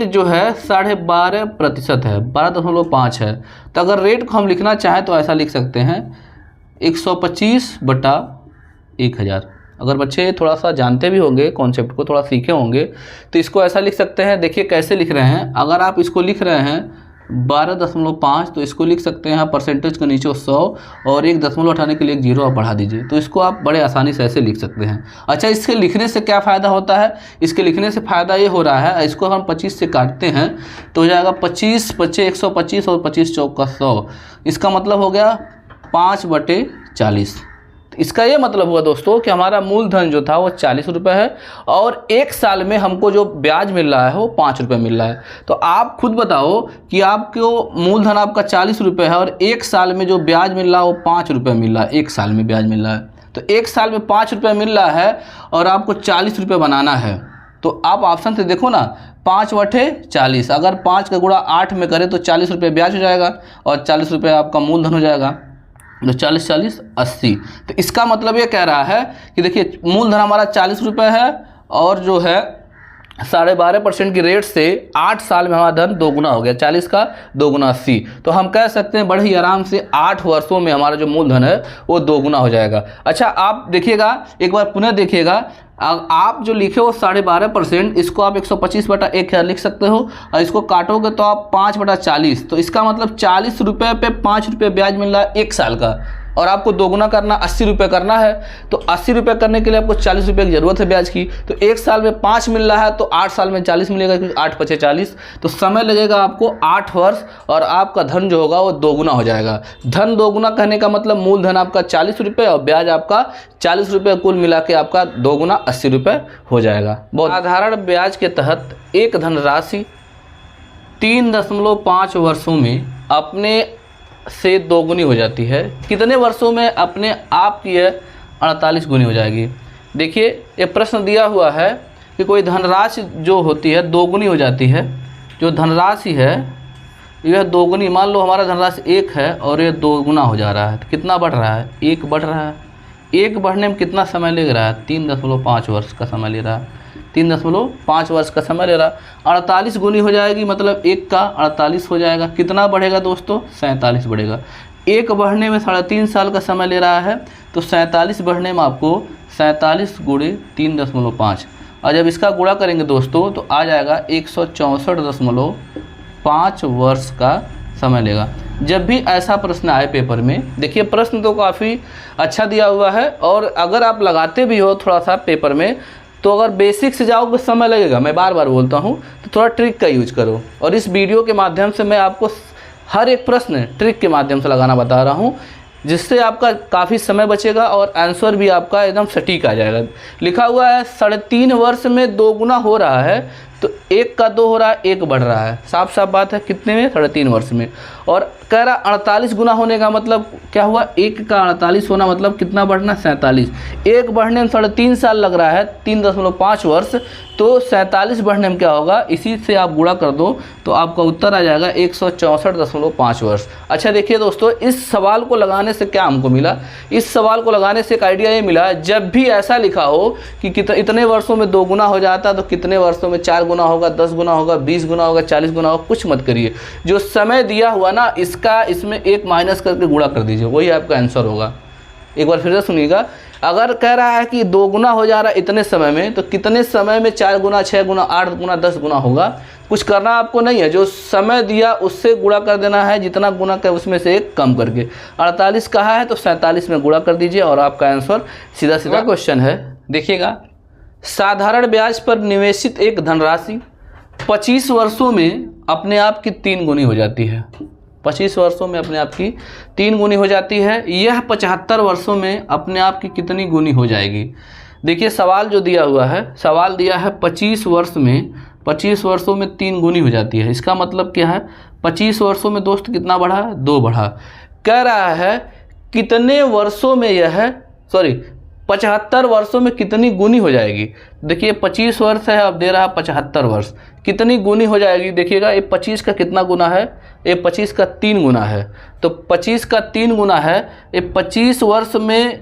Rate जो है 12.5% है, 12.5 है। तो अगर रेट को हम लिखना चाहें तो ऐसा लिख सकते हैं 125/1000। अगर बच्चे थोड़ा सा जानते भी होंगे, कॉन्सेप्ट को थोड़ा सीखे होंगे, तो इसको ऐसा लिख सकते हैं। देखिए कैसे लिख रहे हैं, अगर आप इसको लिख रहे हैं 12.5 तो इसको लिख सकते हैं परसेंटेज के नीचे 100 और 1 दशमलव हटाने के लिए 1 जीरो आप बढ़ा दीजिए, तो इसको आप बड़े आसानी से ऐसे लिख सकते हैं। अच्छा, इसके लिखने से क्या फ़ायदा होता है? इसके लिखने से फ़ायदा ये हो रहा है, इसको हम 25 से काटते हैं तो हो जाएगा 25 × 125 और 25 × 100। इसका मतलब हो गया 5/40। इसका ये मतलब हुआ दोस्तों कि हमारा मूलधन जो था वो 40 रुपये है और 1 साल में हमको जो ब्याज मिल रहा है वो 5 रुपये मिल रहा है। तो आप खुद बताओ कि आपको मूलधन आपका 40 रुपये है और 1 साल में जो ब्याज मिल रहा है वो 5 रुपये मिल रहा है। 1 साल में ब्याज मिल रहा है, तो 1 साल में 5 रुपये मिल रहा है और आपको 40 रुपये बनाना है। तो आप ऑप्शन से देखो ना, 5/40, अगर 5 का गुणा 8 में करें तो 40 रुपये ब्याज हो जाएगा और 40 रुपये आपका मूलधन हो जाएगा। तो 40 40 80। तो इसका मतलब ये कह रहा है कि देखिए मूलधन हमारा 40 रुपये है और जो है 12.5% की रेट से 8 साल में हमारा धन 2 गुना हो गया, 40 का 2 गुना 80। तो हम कह सकते हैं बड़े ही आराम से 8 वर्षों में हमारा जो मूलधन है वो 2 गुना हो जाएगा। अच्छा, आप देखिएगा, एक बार पुनः देखिएगा, आप जो लिखे हो 12.5%, इसको आप 125/1000 लिख सकते हो और इसको काटोगे तो आप 5/40। तो इसका मतलब 40 रुपये पे 5 रुपये ब्याज मिल रहा है 1 साल का, और आपको 2 गुना करना 80 रुपये करना है। तो 80 रुपये करने के लिए आपको 40 रुपये की ज़रूरत है ब्याज की। तो 1 साल में 5 मिल रहा है तो 8 साल में 40 मिलेगा, क्योंकि 8 × 5 = 40। तो समय लगेगा आपको 8 वर्ष और आपका धन जो होगा वो 2 गुना हो जाएगा। धन 2 गुना कहने का मतलब मूलधन आपका 40 रुपये और ब्याज आपका 40 रुपये, कुल मिला के आपका 2 गुना 80 रुपये हो जाएगा। बहुत साधारण ब्याज के तहत एक धनराशि 3.5 वर्षों में अपने से 2 गुनी हो जाती है। कितने वर्षों में अपने आप की 48 गुनी हो जाएगी? देखिए ये प्रश्न दिया हुआ है कि कोई धनराशि जो होती है 2 गुनी हो जाती है। जो धनराशि है यह 2 गुनी, मान लो हमारा धनराशि 1 है और ये 2 गुना हो जा रहा है, तो कितना बढ़ रहा है? 1 बढ़ रहा है। 1 बढ़ने में कितना समय ले रहा है? 3.5 वर्ष का समय ले रहा है। 3.5 वर्ष का समय ले रहा है। 48 गुनी हो जाएगी, मतलब 1 का 48 हो जाएगा। कितना बढ़ेगा दोस्तों? 47 बढ़ेगा। 1 बढ़ने में 3.5 साल का समय ले रहा है, तो 47 बढ़ने में आपको 47 × 3.5, और जब इसका गुणा करेंगे दोस्तों तो आ जाएगा 164.5 वर्ष का समय लेगा। जब भी ऐसा प्रश्न आए पेपर में, देखिए प्रश्न तो काफ़ी अच्छा दिया हुआ है, और अगर आप लगाते भी हो थोड़ा सा पेपर में, तो अगर बेसिक से जाओगे समय लगेगा। मैं बार बार बोलता हूँ, तो थोड़ा ट्रिक का यूज करो, और इस वीडियो के माध्यम से मैं आपको हर एक प्रश्न ट्रिक के माध्यम से लगाना बता रहा हूँ, जिससे आपका काफ़ी समय बचेगा और आंसर भी आपका एकदम सटीक आ जाएगा। लिखा हुआ है 3.5 वर्ष में 2 गुना हो रहा है, तो 1 का 2 हो रहा है, 1 बढ़ रहा है। साफ साफ बात है, कितने में? 3.5 वर्ष में। और कह रहा 48 गुना होने का मतलब क्या हुआ? 1 का 48 होना मतलब कितना बढ़ना? 47। 1 बढ़ने में 3.5 साल लग रहा है, 3.5 वर्ष, तो 47 बढ़ने में क्या होगा? इसी से आप गुणा कर दो तो आपका उत्तर आ जाएगा 164.5 वर्ष। अच्छा देखिए दोस्तों, इस सवाल को लगाने से क्या हमको मिला? इस सवाल को लगाने से एक आइडिया ये मिला, जब भी ऐसा लिखा हो कि इतने वर्षों में 2 गुना हो जाता, तो कितने वर्षों में 4 गुना होगा, 10 गुना होगा, 20 गुना होगा, 40 गुना होगा, कुछ मत करिए। जो समय दिया हुआ ना, इसमें 1 माइनस करके गुणा कर दीजिए, वही आपका आंसर होगा। एक बार फिर से सुनिएगा, अगर कह रहा है कि 2 गुना हो जा रहा है इतने समय में, तो कितने समय में 4 गुना, 6 गुना, 8 गुना, 10 गुना होगा? कुछ करना आपको नहीं है, जो समय दिया उससे गुणा कर देना है, जितना गुना का उसमें से 1 कम करके। 48 कहा है तो 47 में गुणा कर दीजिए और आपका आंसर सीधा सीधा क्वेश्चन है। देखिएगा, साधारण ब्याज पर निवेशित एक धनराशि 25 वर्षों में अपने आप की 3 गुनी हो जाती है। 25 वर्षों में अपने आप की 3 गुनी हो जाती है। यह 75 वर्षों में अपने आप की कितनी गुनी हो जाएगी? देखिए सवाल जो दिया हुआ है, सवाल दिया है 25 वर्षों में 3 गुनी हो जाती है। इसका मतलब क्या है? 25 वर्षों में दोस्त कितना बढ़ा? 2 बढ़ा। कह रहा है कितने वर्षों में 75 वर्षों में कितनी गुनी हो जाएगी? देखिए 25 वर्ष है, अब दे रहा है 75 वर्ष, कितनी गुनी हो जाएगी? देखिएगा, ये 25 का कितना गुना है? ये 25 का 3 गुना है। तो 25 का 3 गुना है, ये 25 वर्ष में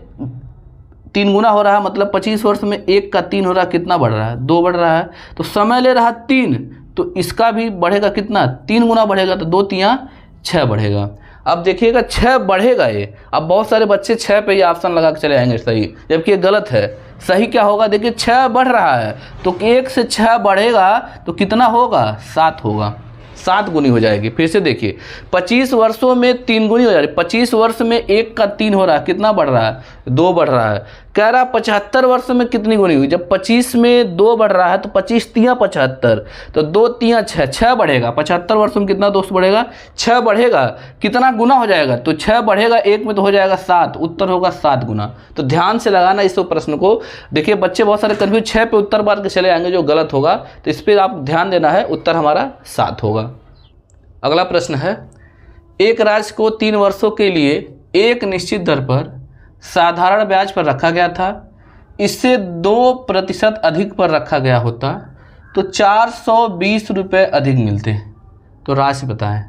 3 गुना हो रहा है, मतलब 25 वर्ष में 1 का 3 हो रहा है, कितना बढ़ रहा है? 2 बढ़ रहा है। तो समय ले रहा 3, तो इसका भी बढ़ेगा कितना, 3 गुना बढ़ेगा, तो 2 तियाँ 6 बढ़ेगा। अब देखिएगा 6 बढ़ेगा ये, अब बहुत सारे बच्चे 6 पे ये ऑप्शन लगा के चले आएंगे सही, जबकि ये गलत है। सही क्या होगा, देखिए 6 बढ़ रहा है तो 1 से 6 बढ़ेगा तो कितना होगा, 7 होगा, 7 गुनी हो जाएगी। फिर से देखिए 25 वर्षों में 3 गुनी हो जा रही है, 25 वर्ष में 1 का 3 हो रहा है, कितना बढ़ रहा है, 2 बढ़ रहा है। कह रहा 75 वर्ष में कितनी गुनी हुई, जब 25 में 2 बढ़ रहा है तो 25 तियाँ 75, तो 2 तियाँ 6, 6 बढ़ेगा। 75 वर्ष में कितना दोस्त बढ़ेगा, 6 बढ़ेगा, कितना गुना हो जाएगा, तो 6 बढ़ेगा 1 में तो हो जाएगा 7, उत्तर होगा 7 गुना। तो ध्यान से लगाना इस प्रश्न को। देखिए बच्चे बहुत सारे कन्फ्यूज 6 पे उत्तर मार के चले आएंगे, जो गलत होगा, तो इस पर आप ध्यान देना है, उत्तर हमारा 7 होगा। अगला प्रश्न है, एक राशि को 3 वर्षों के लिए एक निश्चित दर पर साधारण ब्याज पर रखा गया था, इससे 2% अधिक पर रखा गया होता तो 420 रुपये अधिक मिलते, तो राशि बताएं।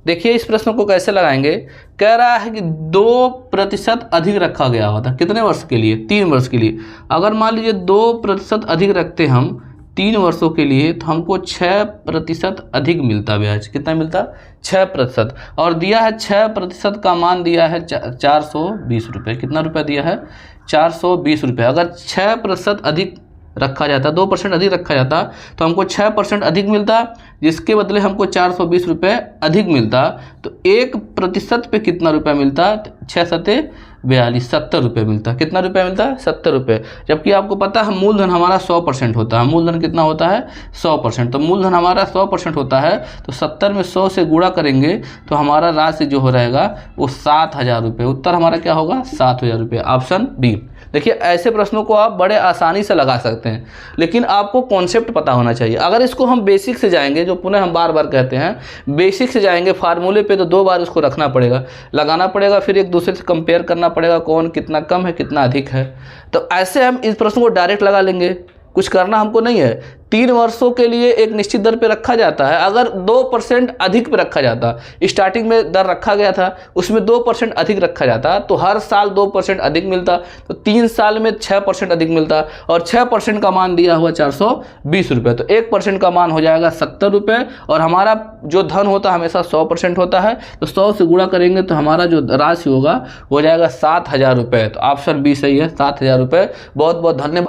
देखिए इस प्रश्न को कैसे लगाएंगे, कह रहा है कि 2% अधिक रखा गया होता, कितने वर्ष के लिए, 3 वर्ष के लिए। अगर मान लीजिए 2% अधिक रखते हम 3 वर्षों के लिए, तो हमको 6% अधिक मिलता ब्याज, कितना मिलता, 6%, और दिया है 6% का मान दिया है 420 रुपये, कितना रुपया दिया है, 420 रुपये। अगर 6% अधिक रखा जाता, 2% अधिक रखा जाता तो हमको 6% अधिक मिलता, जिसके बदले हमको 420 रुपये अधिक मिलता, तो 1% पे कितना रुपया मिलता, 6 सत्ते 42, 70 रुपये मिलता। कितना रुपया मिलता है, 70 रुपये। जबकि आपको पता है मूलधन हमारा 100% होता है, मूलधन कितना होता है, 100%, तो मूलधन हमारा 100% होता है, तो 70 में 100 से गुणा करेंगे तो हमारा राशि जो हो रहेगा वो 7,000 रुपये। उत्तर हमारा क्या होगा, 7,000 रुपये, ऑप्शन बी। देखिए ऐसे प्रश्नों को आप बड़े आसानी से लगा सकते हैं, लेकिन आपको कॉन्सेप्ट पता होना चाहिए। अगर इसको हम बेसिक से जाएंगे, जो पुनः हम बार बार कहते हैं, बेसिक से जाएंगे फार्मूले पे, तो 2 बार उसको रखना पड़ेगा, लगाना पड़ेगा, फिर एक दूसरे से कंपेयर करना पड़ेगा, कौन कितना कम है कितना अधिक है। तो ऐसे हम इस प्रश्न को डायरेक्ट लगा लेंगे, कुछ करना हमको नहीं है। 3 वर्षों के लिए एक निश्चित दर पे रखा जाता है, अगर 2% अधिक पे रखा जाता, स्टार्टिंग में दर रखा गया था उसमें 2% अधिक रखा जाता, तो हर साल 2% अधिक मिलता, तो 3 साल में 6% अधिक मिलता, और 6% का मान दिया हुआ 420 रुपये, तो 1% का मान हो जाएगा 70 रुपये, और हमारा जो धन होता है हमेशा 100% होता है, तो 100 से गुणा करेंगे तो हमारा जो राशि होगा हो जाएगा 7,000 रुपये। तो ऑप्शन बी सही है, 7,000 रुपये। बहुत बहुत धन्यवाद।